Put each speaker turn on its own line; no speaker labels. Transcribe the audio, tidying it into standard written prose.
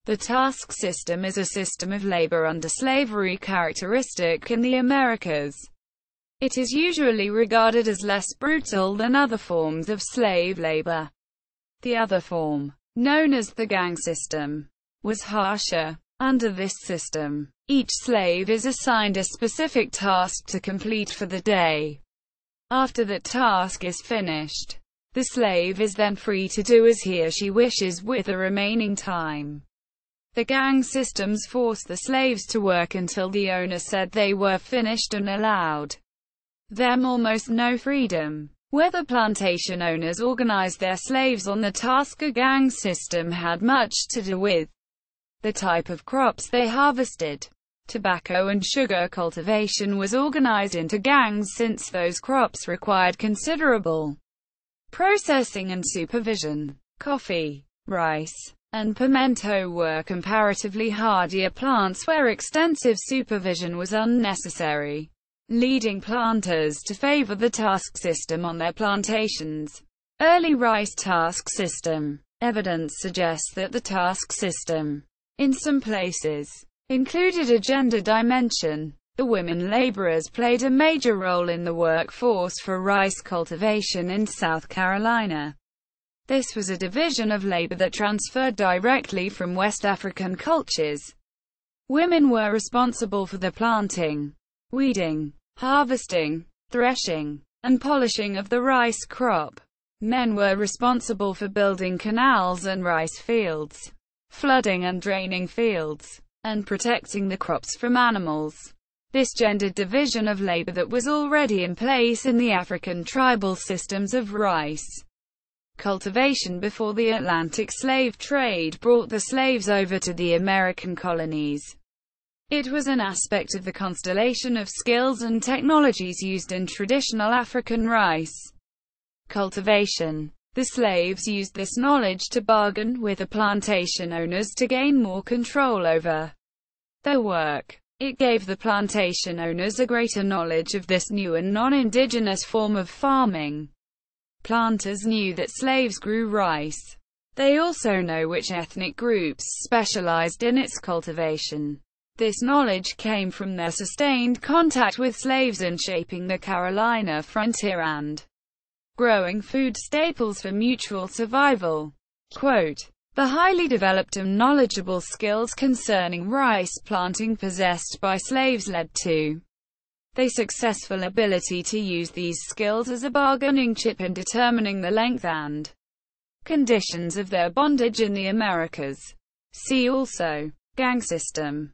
The task system is a system of labor under slavery characteristic in the Americas. It is usually regarded as less brutal than other forms of slave labor. The other form, known as the gang system, was harsher. Under this system, each slave is assigned a specific task to complete for the day. After that task is finished, the slave is then free to do as he or she wishes with the remaining time. The gang systems forced the slaves to work until the owner said they were finished and allowed them almost no freedom. Whether plantation owners organized their slaves on the task or gang system had much to do with the type of crops they harvested. Tobacco and sugar cultivation was organized into gangs since those crops required considerable processing and supervision. Coffee, rice, and pimento were comparatively hardier plants where extensive supervision was unnecessary, leading planters to favor the task system on their plantations. Early rice task system. Evidence suggests that the task system, in some places, included a gender dimension. The women laborers played a major role in the workforce for rice cultivation in South Carolina. This was a division of labor that transferred directly from West African cultures. Women were responsible for the planting, weeding, harvesting, threshing, and polishing of the rice crop. Men were responsible for building canals and rice fields, flooding and draining fields, and protecting the crops from animals. This gendered division of labor that was already in place in the African tribal systems of rice cultivation before the Atlantic slave trade brought the slaves over to the American colonies. It was an aspect of the constellation of skills and technologies used in traditional African rice cultivation. The slaves used this knowledge to bargain with the plantation owners to gain more control over their work. It gave the plantation owners a greater knowledge of this new and non-indigenous form of farming. Planters knew that slaves grew rice. They also know which ethnic groups specialized in its cultivation. This knowledge came from their sustained contact with slaves in shaping the Carolina frontier and growing food staples for mutual survival. Quote, the highly developed and knowledgeable skills concerning rice planting possessed by slaves led to their successful ability to use these skills as a bargaining chip in determining the length and conditions of their bondage in the Americas. See also, gang system.